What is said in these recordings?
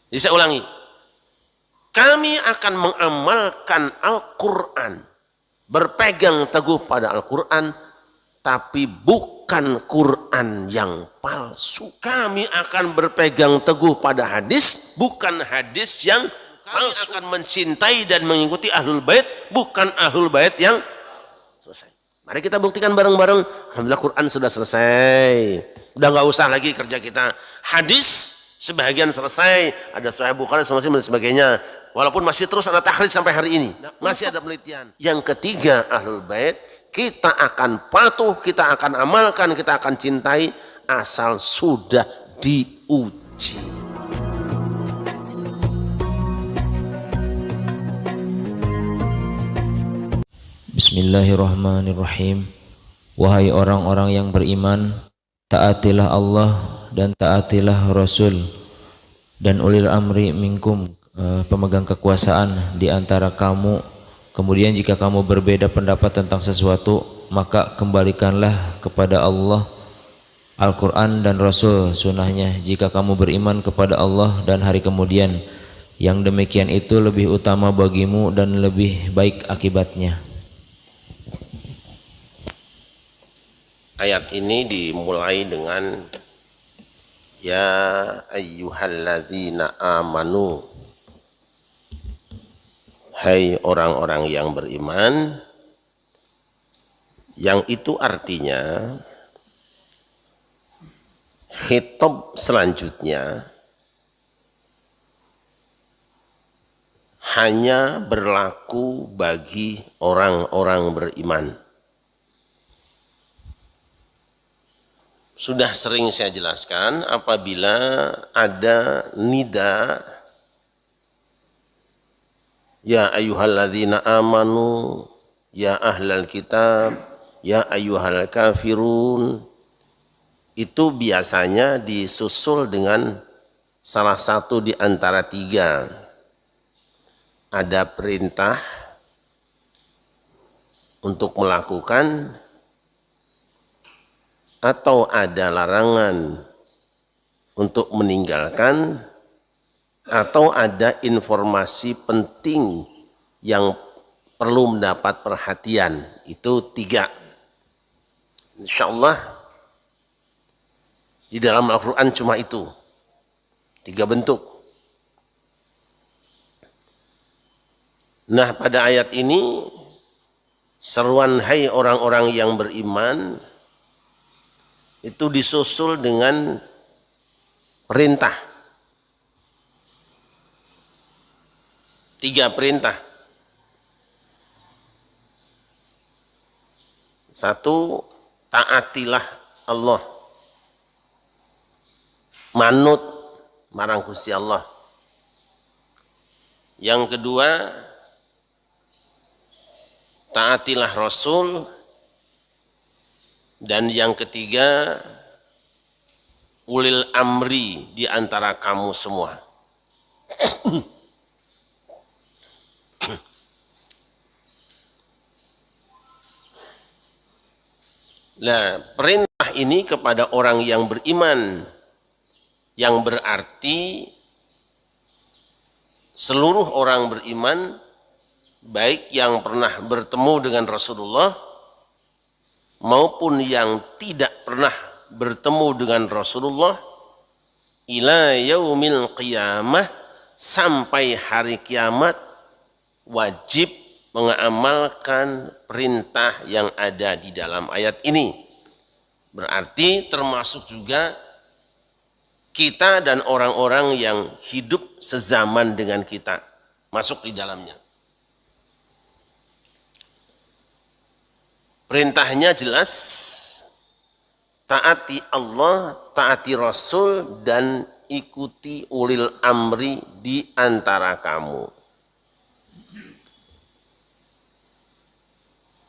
Jadi saya ulangi, kami akan mengamalkan Al-Quran, berpegang teguh pada Al-Quran, tapi bukan Quran yang palsu. Kami akan berpegang teguh pada hadis, bukan hadis yang palsu. Kami akan mencintai dan mengikuti Ahlul Bait, bukan Ahlul Bait yang selesai. Mari kita buktikan bareng-bareng. Alhamdulillah Quran sudah selesai. Udah nggak usah lagi kerja kita. Hadis sebagian selesai, ada Sahih Bukhari, Muslim dan sebagainya. Walaupun masih terus ada takhrij sampai hari ini, masih ada penelitian. Yang ketiga, Ahlul Bait, kita akan patuh, kita akan amalkan, kita akan cintai asal sudah diuji. Bismillahirrahmanirrahim. Wahai orang-orang yang beriman, taatilah Allah dan taatilah Rasul dan ulil amri minkum, pemegang kekuasaan di antara kamu. Kemudian jika kamu berbeda pendapat tentang sesuatu, maka kembalikanlah kepada Allah, Al-Quran dan Rasul, sunnahnya. Jika kamu beriman kepada Allah dan hari kemudian, yang demikian itu lebih utama bagimu dan lebih baik akibatnya. Ayat ini dimulai dengan ya ayyuhalladzina amanu, hai orang-orang yang beriman, yang itu artinya khitab selanjutnya hanya berlaku bagi orang-orang beriman. Sudah sering saya jelaskan, apabila ada nida ya ayyuhalladzina amanu, ya ahlal kitab, ya ayyuhal kafirun, itu biasanya disusul dengan salah satu di antara tiga. Ada perintah untuk melakukan, atau ada larangan untuk meninggalkan, atau ada informasi penting yang perlu mendapat perhatian. Itu tiga. Insya Allah di dalam Al-Quran cuma itu, tiga bentuk. Nah, pada ayat ini seruan hai orang-orang yang beriman itu disusul dengan perintah. Tiga perintah. Satu, taatilah Allah. Manut marang Gusti Allah. Yang kedua, taatilah Rasul. Dan yang ketiga, ulil amri di antara kamu semua. Nah, perintah ini kepada orang yang beriman, yang berarti seluruh orang beriman, baik yang pernah bertemu dengan Rasulullah maupun yang tidak pernah bertemu dengan Rasulullah, ila yaumil qiyamah, sampai hari kiamat, wajib mengamalkan perintah yang ada di dalam ayat ini. Berarti termasuk juga kita dan orang-orang yang hidup sezaman dengan kita masuk di dalamnya. Perintahnya jelas, taati Allah, taati Rasul, dan ikuti ulil amri di antara kamu.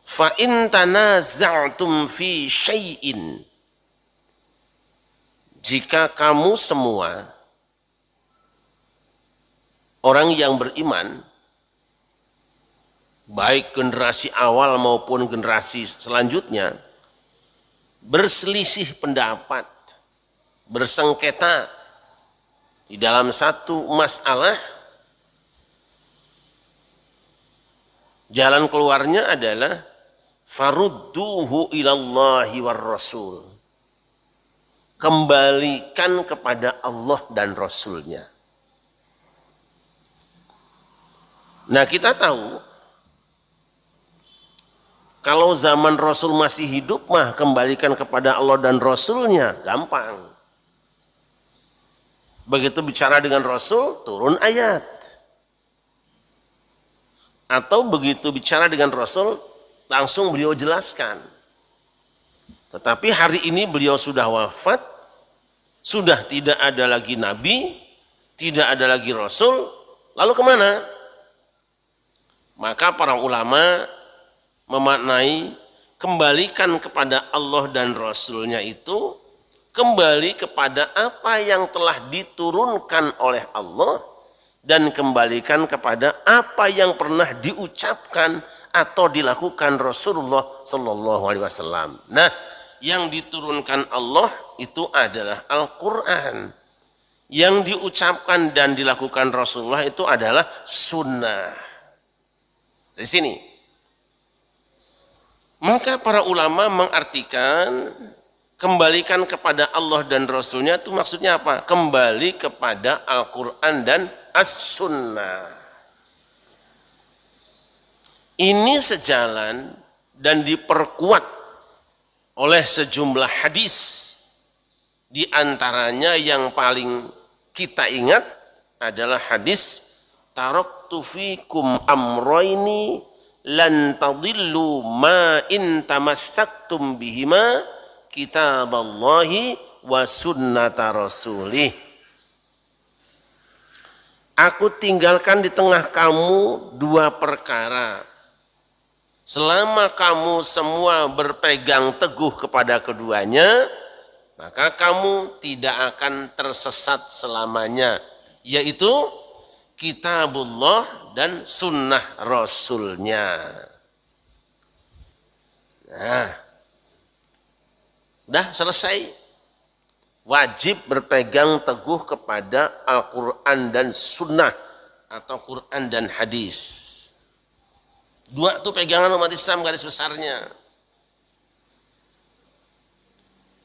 Fa in tanaza'tum fi syai'in, jika kamu semua orang yang beriman, baik generasi awal maupun generasi selanjutnya, berselisih pendapat, bersengketa Di dalam satu masalah, jalan keluarnya adalah farudduhu ilallahi war rasul. Kembalikan kepada Allah dan Rasulnya. Nah, kita tahu kalau zaman Rasul masih hidup mah kembalikan kepada Allah dan Rasulnya gampang. Begitu bicara dengan Rasul turun ayat. Atau begitu bicara dengan Rasul langsung beliau jelaskan. Tetapi hari ini beliau sudah wafat, sudah tidak ada lagi Nabi, tidak ada lagi Rasul, lalu kemana? Maka para ulama memaknai kembalikan kepada Allah dan Rasulnya itu kembali kepada apa yang telah diturunkan oleh Allah dan kembalikan kepada apa yang pernah diucapkan atau dilakukan Rasulullah Shallallahu Alaihi Wasallam. Nah, yang diturunkan Allah itu adalah Al-Quran. Yang diucapkan dan dilakukan Rasulullah itu adalah sunnah. Di sini. Maka para ulama mengartikan kembalikan kepada Allah dan Rasulnya itu maksudnya apa? Kembali kepada Al-Quran dan As-Sunnah. Ini sejalan dan diperkuat oleh sejumlah hadis. Di antaranya yang paling kita ingat adalah hadis taraktu fikum amroini lan tadillu ma in tamassaktum bihima kitaballahi wa sunnata rasulih. Aku tinggalkan di tengah kamu dua perkara. Selama kamu semua berpegang teguh kepada keduanya, maka kamu tidak akan tersesat selamanya, yaitu Kitabullah dan sunnah Rasulnya. Nah, udah selesai. Wajib berpegang teguh kepada Al-Quran dan sunnah atau Quran dan hadis. Dua itu pegangan umat Islam garis besarnya.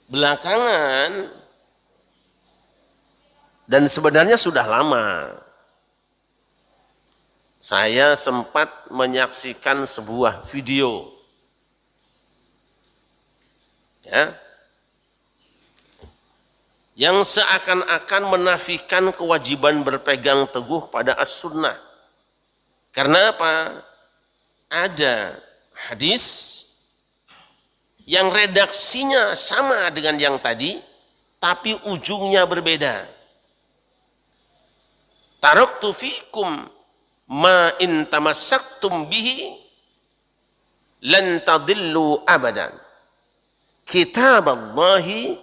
Belakangan dan sebenarnya sudah lama saya sempat menyaksikan sebuah video ya, yang seakan-akan menafikan kewajiban berpegang teguh pada as-sunnah. Karena apa? Ada hadis yang redaksinya sama dengan yang tadi, tapi ujungnya berbeda. Taraktu fikum ma in tamassaktum bihi lan tadillu abadan kitaballahi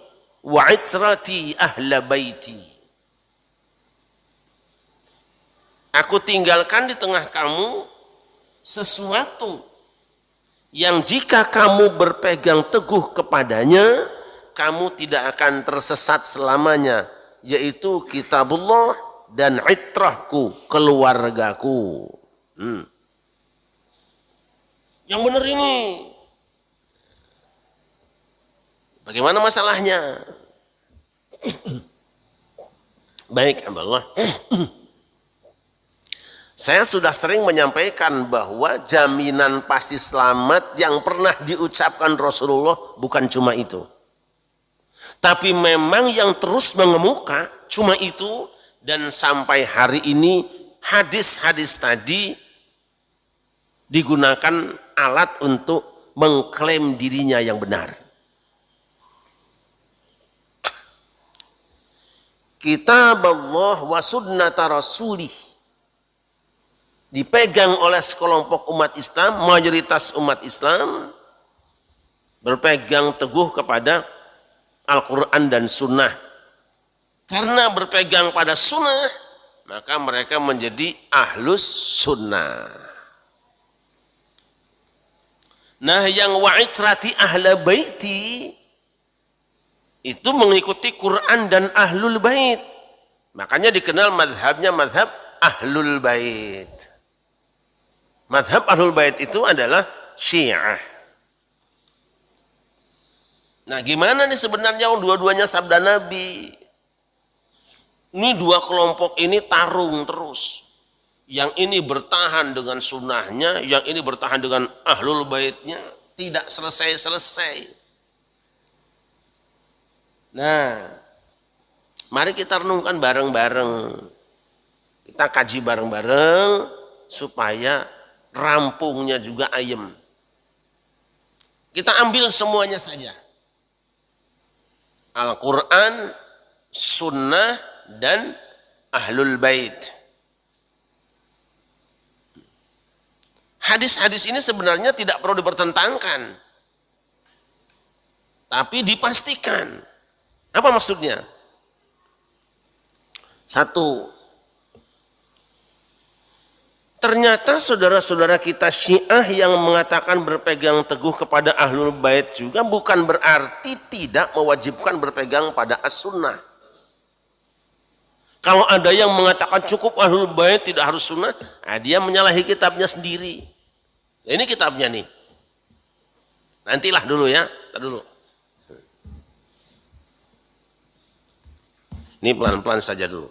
wa itrati ahla baiti. Aku tinggalkan di tengah kamu sesuatu yang jika kamu berpegang teguh kepadanya kamu tidak akan tersesat selamanya, yaitu kitabullah dan itrahku, keluargaku. Yang benar ini. Bagaimana masalahnya? Baik, Allah. Saya sudah sering menyampaikan bahwa jaminan pasti selamat yang pernah diucapkan Rasulullah bukan cuma itu. Tapi memang yang terus mengemuka cuma itu. Dan sampai hari ini hadis-hadis tadi digunakan alat untuk mengklaim dirinya yang benar. Kitab Allah wa sunnata rasulih dipegang oleh sekelompok umat Islam, mayoritas umat Islam berpegang teguh kepada Al-Quran dan Sunnah. Karena berpegang pada sunnah, maka mereka menjadi ahlus sunnah. Nah, yang wa'itrati ahla baiti itu mengikuti Quran dan ahlul bait. Makanya dikenal madhabnya madhab Ahlul Bait. Madhab Ahlul Bait itu adalah Syiah. Nah, gimana nih sebenarnya dua-duanya sabda Nabi? Ini dua kelompok ini tarung terus. Yang ini bertahan dengan sunnahnya, yang ini bertahan dengan Ahlul Baitnya, tidak selesai-selesai. Nah, mari kita renungkan bareng-bareng. Kita kaji bareng-bareng supaya rampungnya juga ayem. Kita ambil semuanya saja. Al-Quran, Sunnah, dan Ahlul Bait. Hadis-hadis ini sebenarnya tidak perlu dipertentangkan. Tapi dipastikan. Apa maksudnya? Satu, ternyata saudara-saudara kita Syiah yang mengatakan berpegang teguh kepada Ahlul Bait juga bukan berarti tidak mewajibkan berpegang pada As-Sunnah. Kalau ada yang mengatakan cukup Ahlul Bait tidak harus Sunnah, nah dia menyalahi kitabnya sendiri. Ini kitabnya nih. Nantilah dulu ya, tar dulu. Ini pelan-pelan saja dulu.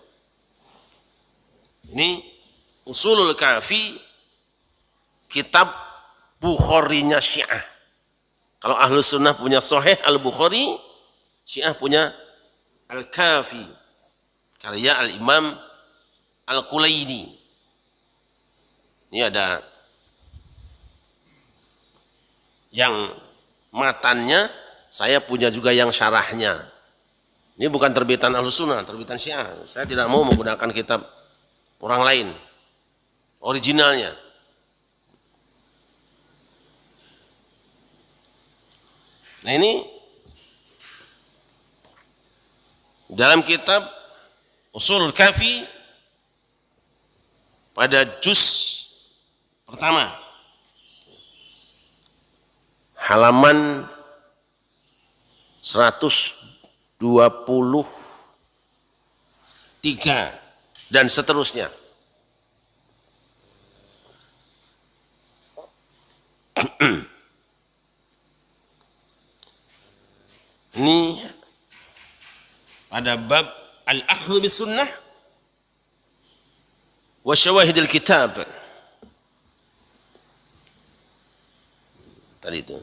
Ini Ushulul Kafi, kitab Bukharinya Syiah. Kalau Ahlu Sunnah punya Sahih Al-Bukhari, Syiah punya Al-Kafi, karya Al-Imam Al-Kulaini. Ini ada yang matannya, saya punya juga yang syarahnya. Ini bukan terbitan Ahlu Sunnah, terbitan Syiah. Saya tidak mau menggunakan kitab orang lain, originalnya. Nah, ini dalam kitab Ushulul Kafi pada juz pertama halaman 123 dan seterusnya. Ini pada bab al-akhdhu bis sunnah wa syawahidil kitab. Tadi itu.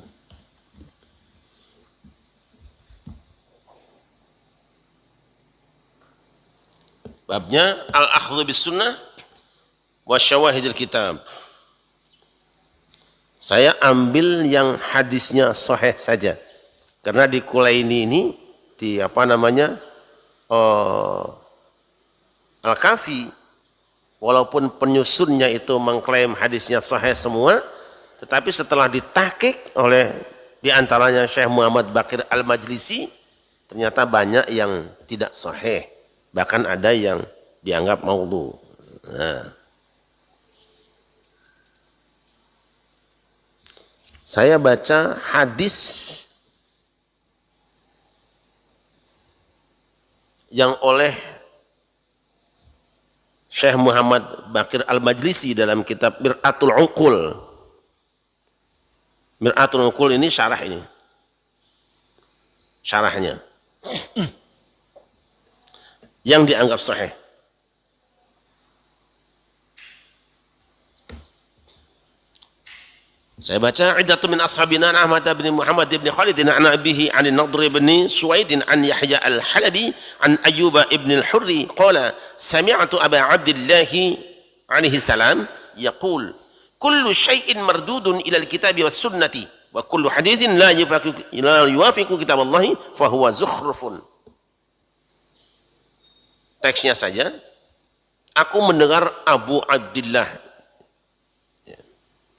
Babnya al-akhdhu bis sunnah wa syawahidil kitab. Saya ambil yang hadisnya sahih saja. Karena di Kulaini ini, di apa namanya, Al-Kafi, walaupun penyusunnya itu mengklaim hadisnya sahih semua, tetapi setelah ditahqiq oleh diantaranya Syekh Muhammad Baqir Al-Majlisi, ternyata banyak yang tidak sahih. Bahkan ada yang dianggap maudhu. Nah, saya baca hadis yang oleh Syekh Muhammad Baqir Al-Majlisi dalam kitab Mir'atul Uqul. Mir'atul Uqul ini syarah ini. Syarahnya. Yang dianggap sahih. Saya baca iddatu min ashabina Ahmad bin Muhammad bin Khalid an abihi an Nadr bin Suwaid an Yahya al-Halabi an Ayyub ibn al-Hurri qala sami'tu Aba Abdullah alaihi salam yaqul kullu syai'in mardudun ila al-kitabi was sunnati wa kullu hadithin la yuwafiqu kitab Allah fa huwa zukhrufun. Teksnya saja, aku mendengar Abu Abdullah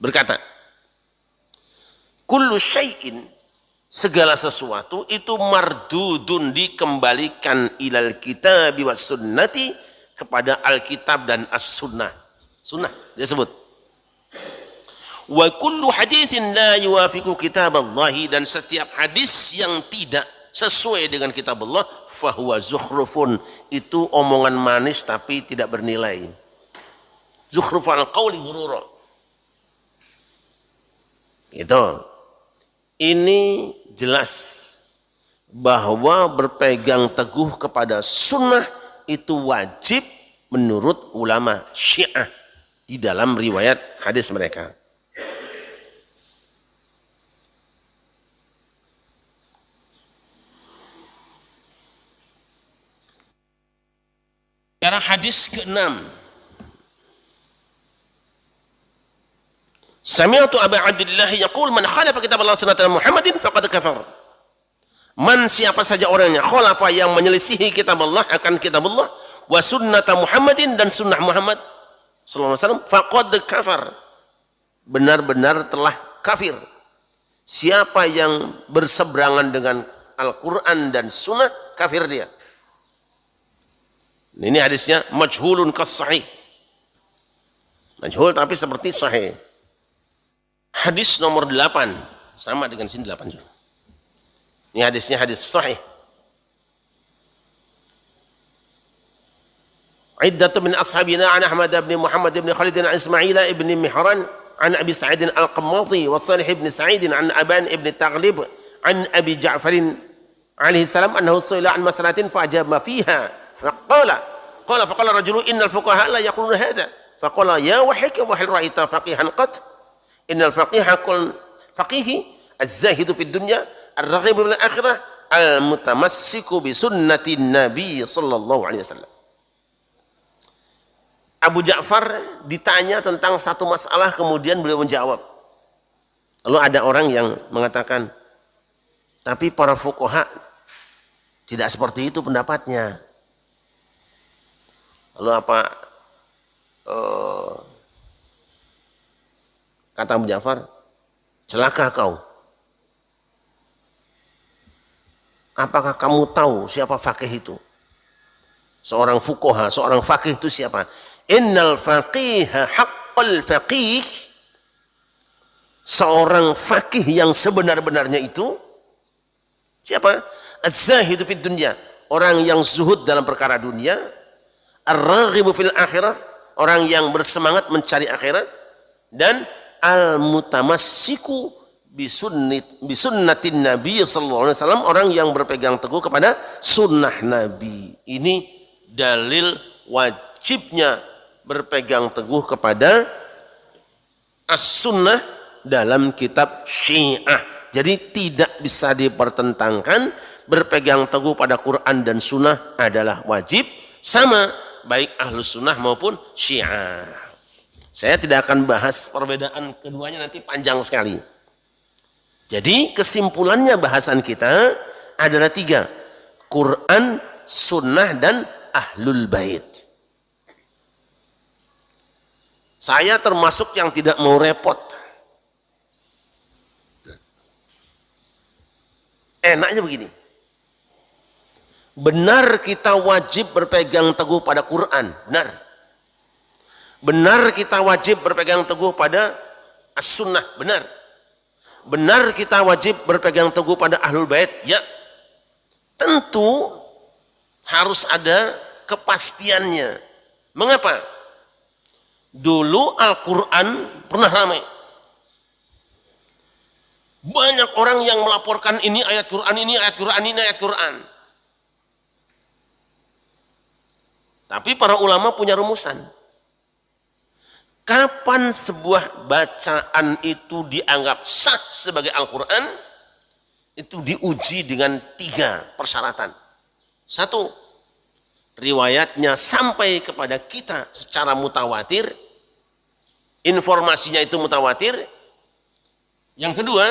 berkata, kullu syai'in, segala sesuatu itu mardudun, dikembalikan ilal kitabi was sunnati, kepada Alkitab dan as-sunnah. Sunnah dia sebut. Wa kullu hadithin la yuwafiqu kitab Allah, dan setiap hadis yang tidak sesuai dengan kitab Allah, fahuwa zukhrufun, itu omongan manis tapi tidak bernilai. Zukhrufal qawli ghurura. Itu. Ini jelas bahwa berpegang teguh kepada sunnah itu wajib menurut ulama Syiah di dalam riwayat hadis mereka. Cara hadis ke-6. Sami'tu Aba Abdillah yaqul man khalafa kitab Allah sunnata Muhammadin faqad kafar. Man, siapa saja orangnya khalafa yang menyelisihi kitab Allah akan kitab Allah wa sunnata Muhammadin dan sunnah Muhammad sallallahu alaihi wasallam faqad kafar. Benar-benar telah kafir. Siapa yang berseberangan dengan Al-Qur'an dan sunnah, kafir dia. Ini hadisnya majhulun kas sahih. Majhul tapi seperti sahih. Hadis nomor 8 sama dengan sini 8 juga. Ini hadisnya hadis sahih. Iddatu min ashabina an Ahmad bin Muhammad bin Khalid an Ismail ibn Mihran an Abi Sa'id al-Qammati wa Salih ibn Sa'id an Aban ibn Taghlib an Abi Ja'far alaihi salam annahu su'ila an mas'alatin fa ajaba fiha faqala rajulun innal fuqaha la yaquluna hadha faqala ya wahika wa hal ra'aita faqihan qat innal faqiha kul faqihi az-zahidu fid dunya ar-raghibu bil akhirah al-mutamassiku bi sunnatin nabi sallallahu alaihi wasallam. Abu Ja'far ditanya tentang satu masalah, kemudian beliau menjawab. Lalu ada orang yang mengatakan, tapi para fuqaha tidak seperti itu pendapatnya. Lalu apa kata Abu Ja'far? Celaka kau. Apakah kamu tahu siapa faqih itu? Seorang fuqaha, seorang faqih itu siapa? Innal faqiha haqqal faqih. Seorang faqih yang sebenar-benarnya itu siapa? Az-zahidu fid dunya, orang yang zuhud dalam perkara dunia. Ar-raghibu fil akhirah, orang yang bersemangat mencari akhirat. Dan al-mutamassiku bisunnatin nabi sallallahu alaihi wasallam, orang yang berpegang teguh kepada sunnah nabi. Ini dalil wajibnya berpegang teguh kepada as-sunnah dalam kitab Syiah. Jadi tidak bisa dipertentangkan, berpegang teguh pada Quran dan sunnah adalah wajib, sama baik ahlus sunnah maupun Syiah. Saya tidak akan bahas perbedaan keduanya, nanti panjang sekali. Jadi kesimpulannya bahasan kita adalah 3. Quran, sunnah, dan ahlul bait. Saya termasuk yang tidak mau repot. Enaknya begini. Benar kita wajib berpegang teguh pada Quran, benar. Benar kita wajib berpegang teguh pada as-sunnah, benar. Benar kita wajib berpegang teguh pada ahlul bait, ya. Tentu harus ada kepastiannya. Mengapa? Dulu Al-Quran pernah ramai. Banyak orang yang melaporkan ini ayat Quran, ini ayat Quran, ini ayat Quran. Tapi para ulama punya rumusan. Kapan sebuah bacaan itu dianggap sah sebagai Al-Quran? Itu diuji dengan 3 persyaratan. 1, riwayatnya sampai kepada kita secara mutawatir, informasinya itu mutawatir. Yang kedua,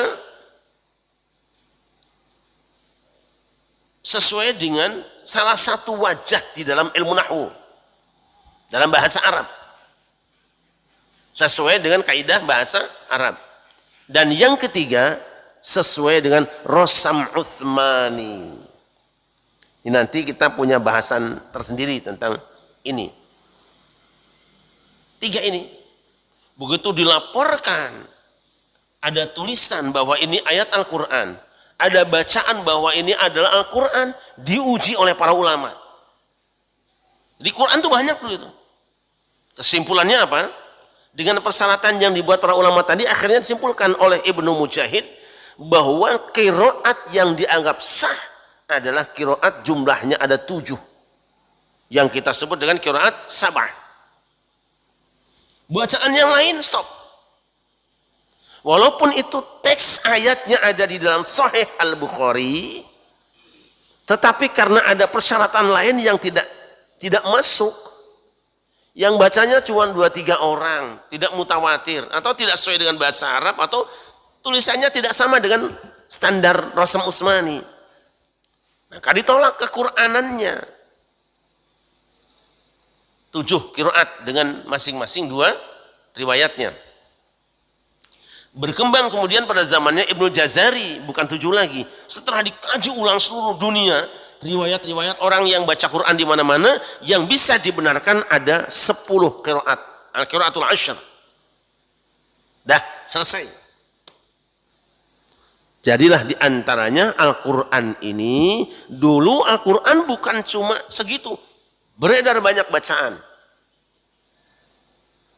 sesuai dengan salah satu wajah di dalam ilmu nahwu, dalam bahasa Arab, sesuai dengan kaidah bahasa Arab. Dan yang ketiga, sesuai dengan Rosam Utsmani. Ini nanti kita punya bahasan tersendiri tentang ini. 3 ini. Begitu dilaporkan, ada tulisan bahwa ini ayat Al-Quran, ada bacaan bahwa ini adalah Al-Quran, diuji oleh para ulama. Di Quran tuh banyak tuh itu. Kesimpulannya apa? Dengan persyaratan yang dibuat para ulama tadi, akhirnya disimpulkan oleh Ibnu Mujahid bahwa qiraat yang dianggap sah adalah qiraat jumlahnya ada 7. Yang kita sebut dengan qiraat sab'ah. Bacaan yang lain stop. Walaupun itu teks ayatnya ada di dalam Sahih Al-Bukhari, tetapi karena ada persyaratan lain yang tidak masuk, yang bacanya cuma 2-3 orang, tidak mutawatir, atau tidak sesuai dengan bahasa Arab, atau tulisannya tidak sama dengan standar Rasm Utsmani, maka ditolak kequr'anannya. 7 qiraat dengan masing-masing 2 riwayatnya. Berkembang kemudian pada zamannya Ibnu Jazari, bukan 7 lagi. Setelah dikaji ulang seluruh dunia, riwayat-riwayat orang yang baca Quran di mana-mana, yang bisa dibenarkan ada 10 qiraat. Al-qiraatul ashr. Dah, selesai. Jadilah diantaranya Al-Quran ini, dulu Al-Quran bukan cuma segitu. Beredar banyak bacaan.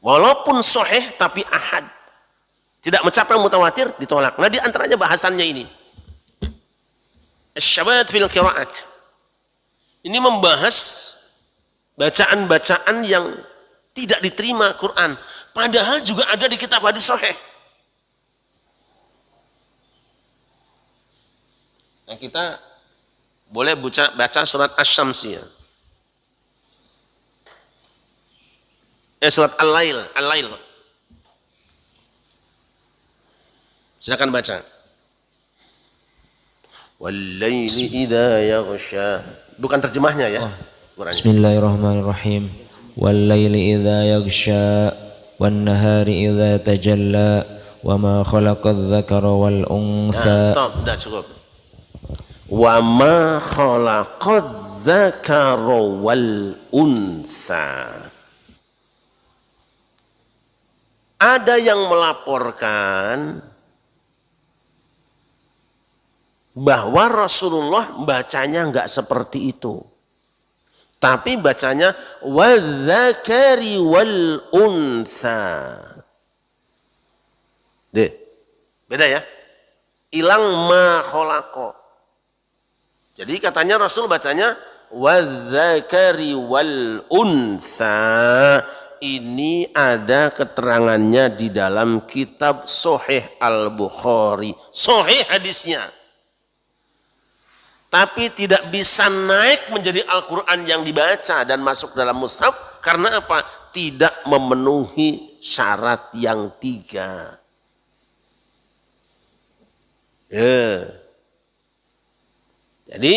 Walaupun sahih tapi ahad. Tidak mencapai mutawatir, ditolak. Nah diantaranya bahasannya ini. Asy-syabahah fil qiraat. Ini membahas bacaan-bacaan yang tidak diterima Quran. Padahal juga ada di kitab hadis sahih. Nah, kita boleh baca surat Asy-Syamsiyah. Surat Al-Lail. Silakan baca. Wal-laili idza yaghsha. Bukan terjemahnya ya. Bismillahirrahmanirrahim. Wal-laili idza yaghsha wan-nahari idza tajalla wa ma khalaqadz dzakara wal untha. Stop, sudah cukup. Wa ma khalaqadz dzakara wal untha. Ada yang melaporkan bahwa Rasulullah bacanya enggak seperti itu. Tapi bacanya wadzakari wal untha. Beda ya? Hilang ma khalaqa. Jadi katanya Rasul bacanya wadzakari wal untha. Ini ada keterangannya di dalam kitab Sahih Al-Bukhari. Sahih hadisnya. Tapi tidak bisa naik menjadi Al-Quran yang dibaca dan masuk dalam mushaf. Karena apa? Tidak memenuhi syarat yang 3. Jadi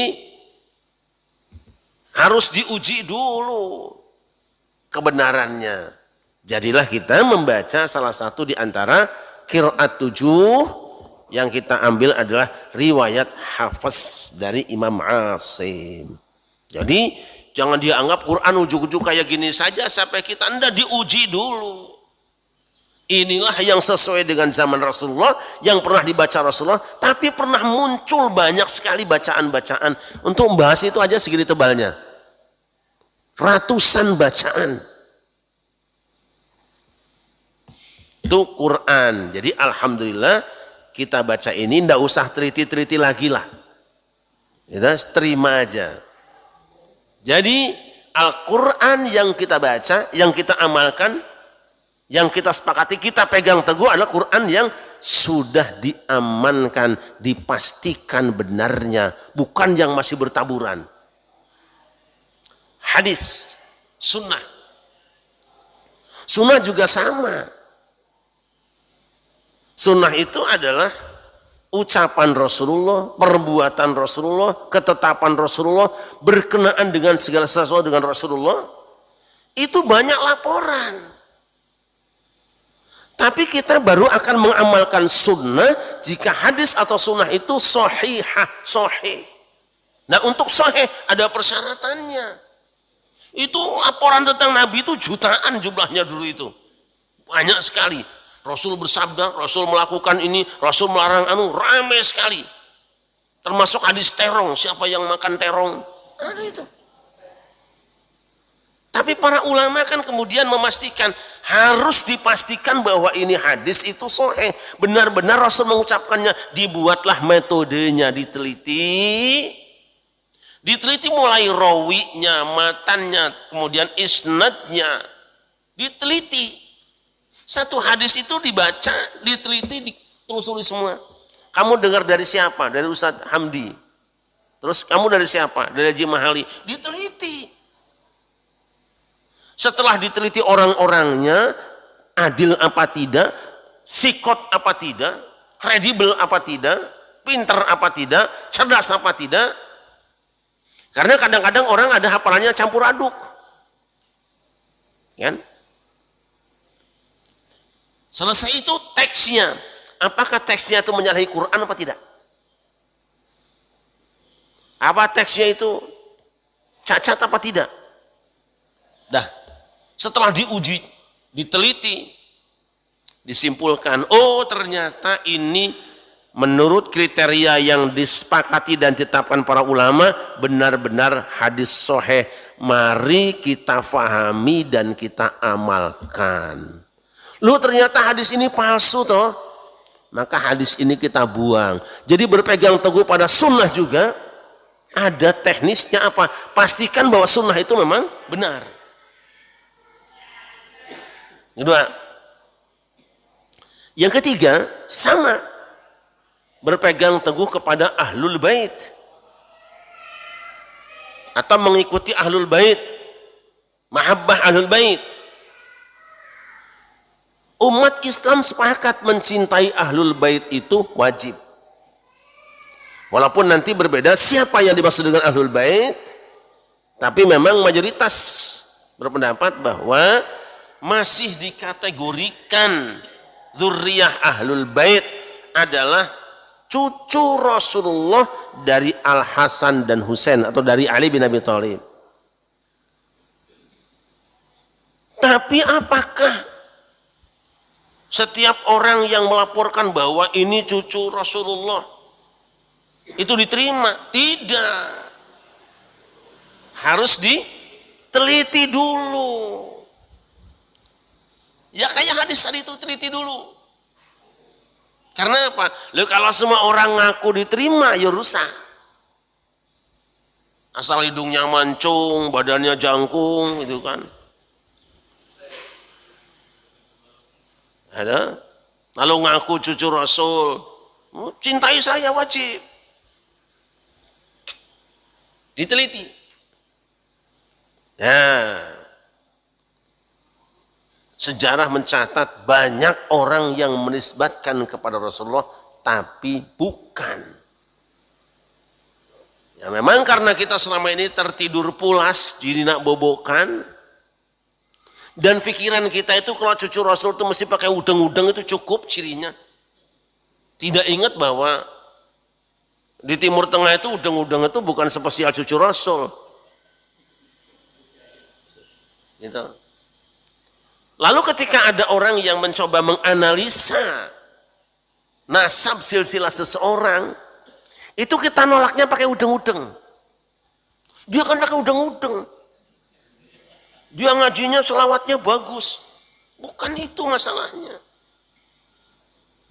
harus diuji dulu kebenarannya. Jadilah kita membaca salah satu di antara qiraat 7 yang kita ambil adalah riwayat Hafs dari Imam Asim. Jadi jangan dianggap Quran ujuk-ujuk kayak gini saja sampai kita enggak diuji dulu. Inilah yang sesuai dengan zaman Rasulullah, yang pernah dibaca Rasulullah, tapi pernah muncul banyak sekali bacaan-bacaan. Untuk membahas itu aja segini tebalnya. Ratusan bacaan. Itu Quran. Jadi alhamdulillah kita baca ini ndak usah teliti-teliti lagi lah. Kita terima aja. Jadi Al-Quran yang kita baca, yang kita amalkan, yang kita sepakati, kita pegang teguh adalah Quran yang sudah diamankan, dipastikan benarnya, bukan yang masih bertaburan. Hadis, sunnah. Sunnah juga sama. Sunnah itu adalah ucapan Rasulullah, perbuatan Rasulullah, ketetapan Rasulullah, berkenaan dengan segala sesuatu dengan Rasulullah. Itu banyak laporan. Tapi kita baru akan mengamalkan sunnah jika hadis atau sunnah itu sahihah, sahih. Nah untuk sahih ada persyaratannya. Itu laporan tentang Nabi itu jutaan jumlahnya dulu itu. Banyak sekali. Rasul bersabda, Rasul melakukan ini, Rasul melarang anu, ramai sekali. Termasuk hadis terong, siapa yang makan terong? Ada itu. Tapi para ulama kan kemudian memastikan, harus dipastikan bahwa ini hadis itu sahih. Benar-benar Rasul mengucapkannya, dibuatlah metodenya, diteliti. Diteliti mulai rawinya, matannya, kemudian isnadnya. Diteliti. Satu hadis itu dibaca, diteliti, ditelusuri semua. Kamu dengar dari siapa? Dari Ustadz Hamdi. Terus kamu dari siapa? Dari Haji Mahali. Diteliti. Setelah diteliti orang-orangnya, adil apa tidak, sikot apa tidak, kredibel apa tidak, pinter apa tidak, cerdas apa tidak. Karena kadang-kadang orang ada hafalannya campur aduk. Kan? Selesai itu teksnya. Apakah teksnya itu menyalahi Quran apa tidak? Apa teksnya itu cacat apa tidak? Dah, setelah diuji, diteliti, disimpulkan, oh ternyata ini menurut kriteria yang disepakati dan ditetapkan para ulama, benar-benar hadis sahih. Mari kita fahami dan kita amalkan. Lu ternyata hadis ini palsu toh, maka hadis ini kita buang. Jadi berpegang teguh pada sunnah juga ada teknisnya apa? Pastikan bahwa sunnah itu memang benar. Kedua. Yang ketiga, sama. Berpegang teguh kepada ahlul bait. Atau mengikuti ahlul bait. Mahabbah ahlul bait. Umat Islam sepakat mencintai ahlul bait itu wajib. Walaupun nanti berbeda siapa yang dimaksud dengan ahlul bait, tapi memang mayoritas berpendapat bahwa masih dikategorikan zurriyah ahlul bait adalah cucu Rasulullah dari Al Hasan dan Husain atau dari Ali bin Abi Thalib. Tapi apakah setiap orang yang melaporkan bahwa ini cucu Rasulullah itu diterima? Tidak. Harus diteliti dulu. Ya kayak hadis tadi itu, teliti dulu. Karena apa? Loh, kalau semua orang ngaku diterima, ya rusak. Asal hidungnya mancung, badannya jangkung, itu kan. Ada? Lalu ngaku cucu Rasul, cintai saya wajib. Diteliti. Nah, sejarah mencatat banyak orang yang menisbatkan kepada Rasulullah tapi bukan. Ya memang karena kita selama ini tertidur pulas, jadi nak bobokan. Dan pikiran kita itu kalau cucu Rasul itu mesti pakai udeng-udeng itu cukup cirinya. Tidak ingat bahwa di Timur Tengah itu udeng-udeng itu bukan spesial cucu Rasul. Gitu. Lalu ketika ada orang yang mencoba menganalisa nasab silsilah seseorang, itu kita nolaknya pakai udeng-udeng. Dia kan pakai udeng-udeng. Dia ngajinya selawatnya bagus. Bukan itu masalahnya.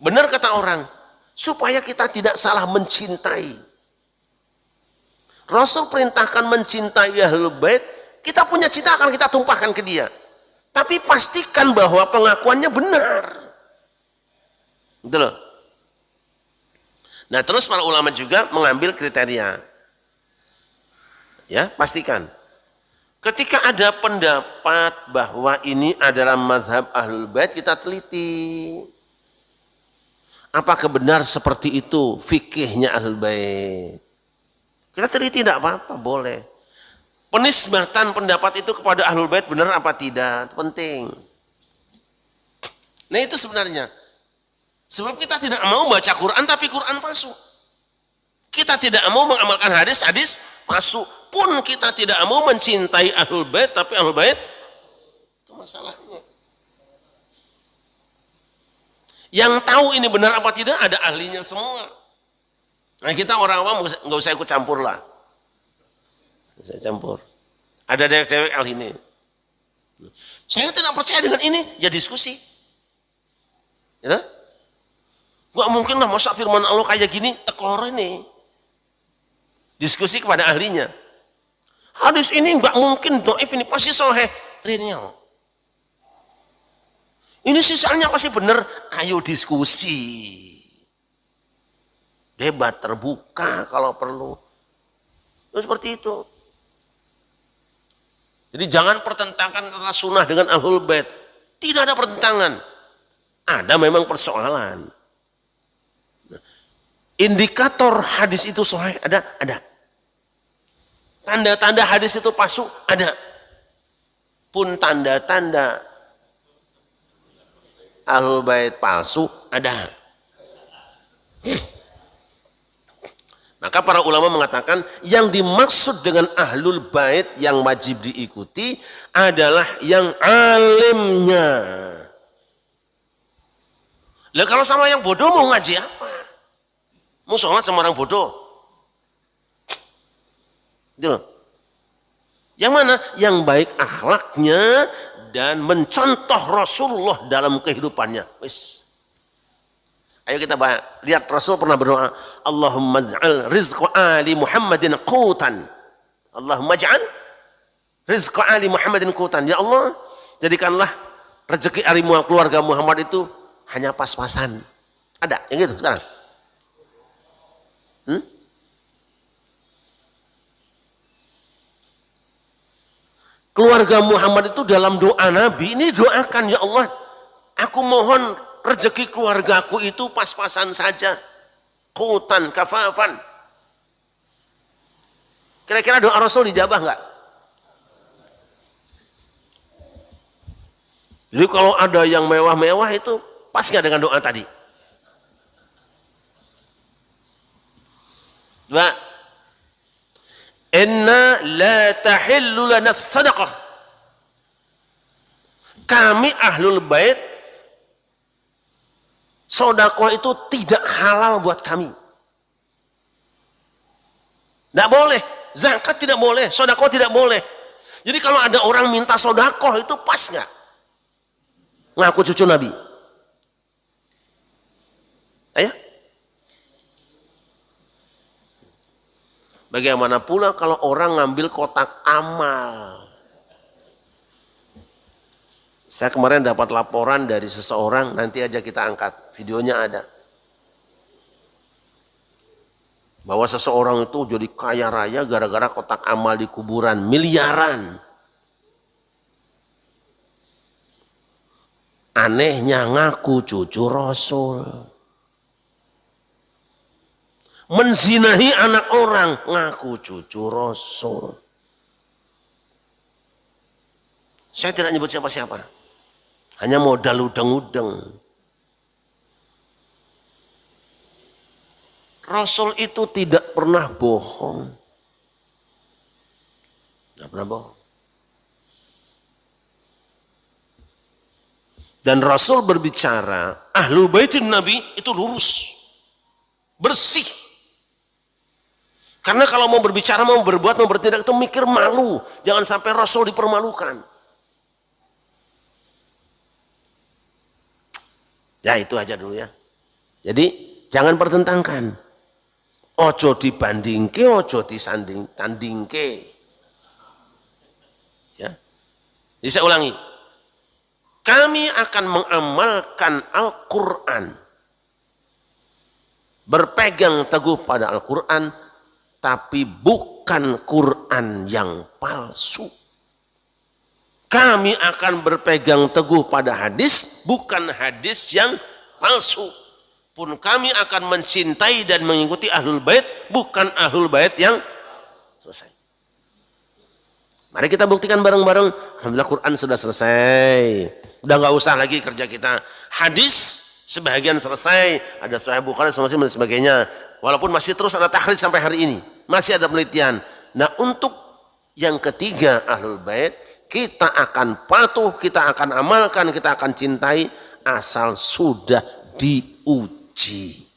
Benar kata orang, supaya kita tidak salah mencintai. Rasul perintahkan mencintai ahlul bait, kita punya cinta akan kita tumpahkan ke dia. Tapi pastikan bahwa pengakuannya benar. Gitu loh. Nah, terus para ulama juga mengambil kriteria. Ya, pastikan. Ketika ada pendapat bahwa ini adalah mazhab ahlul bait, kita teliti. Apakah benar seperti itu fikihnya ahlul bait? Kita teliti, tidak apa-apa, boleh. Penisbatan pendapat itu kepada ahlul bait benar apa tidak? Itu penting. Nah itu sebenarnya. Sebab kita tidak mau baca Quran tapi Quran palsu. Kita tidak mau mengamalkan hadis palsu. Pun kita tidak mau mencintai ahlul bait tapi ahlul bait itu masalahnya. Yang tahu ini benar apa tidak ada ahlinya semua. Nah kita orang awam nggak usah ikut campur lah. Nggak usah campur. Ada dewek-dewek al ini. Saya tidak percaya dengan ini, ya diskusi. Ya? Gak mungkin lah masa firman Allah kayak gini, tekor ini. Diskusi kepada ahlinya. Hadis ini nggak mungkin doif, ini pasti sahih. Real. Ini sisanya pasti benar. Ayo diskusi. Debat terbuka kalau perlu. Seperti itu. Jadi jangan pertentangkan antara sunnah dengan ahlul bait. Tidak ada pertentangan. Ada memang persoalan. Indikator hadis itu sahih ada. Tanda-tanda hadis itu palsu ada. Pun tanda-tanda ahlul bait palsu ada. Maka para ulama mengatakan yang dimaksud dengan ahlul bait yang wajib diikuti adalah yang alimnya. Lah kalau sama yang bodoh mau ngaji apa? Mau sholat sama orang bodoh? Gitu loh. Yang mana? Yang baik akhlaknya dan mencontoh Rasulullah dalam kehidupannya. Wis. Ayo kita lihat Rasul pernah berdoa, Allahumma ij'al rizqa ali Muhammadin qutan. Allahumma ij'al rizqa ali Muhammadin qutan. Ya Allah, jadikanlah rezeki ali keluarga Muhammad itu hanya pas-pasan. Ada yang gitu sekarang? Keluarga Muhammad itu dalam doa Nabi ini doakan, ya Allah, aku mohon rezeki keluargaku itu pas-pasan saja, qutan kafafan. Kira-kira doa Rasul dijabah enggak? Jadi kalau ada yang mewah-mewah itu pas nggak dengan doa tadi? Dua, inna la tahillu lana sadaqah. Kami ahlul bait, sedekah itu tidak halal buat kami. Tidak boleh, zakat tidak boleh, sedekah tidak boleh. Jadi kalau ada orang minta sedekah itu pas nggak? Ngaku cucu Nabi. Ayo. Bagaimana pula kalau orang ngambil kotak amal? Saya kemarin dapat laporan dari seseorang, nanti aja kita angkat, videonya ada. Bahwa seseorang itu jadi kaya raya gara-gara kotak amal di kuburan, miliaran. Anehnya ngaku cucu Rasul. Menzinahi anak orang, ngaku cucu Rasul. Saya tidak nyebut siapa-siapa. Hanya modal udeng-udeng. Rasul itu tidak pernah bohong. Tidak pernah bohong. Dan Rasul berbicara, Ahlul Baitin Nabi itu lurus. Bersih. Karena kalau mau berbicara, mau berbuat, mau bertindak itu mikir malu. Jangan sampai Rasul dipermalukan. Ya itu aja dulu ya. Jadi jangan pertentangkan. Ojo dibandingke, ojo tandingke. Ya. Jadi saya ulangi. Kami akan mengamalkan Al-Quran. Berpegang teguh pada Al-Quran, tapi bukan Quran yang palsu. Kami akan berpegang teguh pada hadis, bukan hadis yang palsu. Pun kami akan mencintai dan mengikuti Ahlul Bait, bukan Ahlul Bait yang selesai. Mari kita buktikan bareng-bareng. Alhamdulillah Quran sudah selesai. Udah nggak usah lagi kerja kita. Hadis sebagian selesai. Ada Sahih Bukhari, dan sebagainya. Walaupun masih terus ada takhrij sampai hari ini. Masih ada penelitian. Nah untuk yang ketiga Ahlul Bait, kita akan patuh, kita akan amalkan, kita akan cintai asal sudah diuji.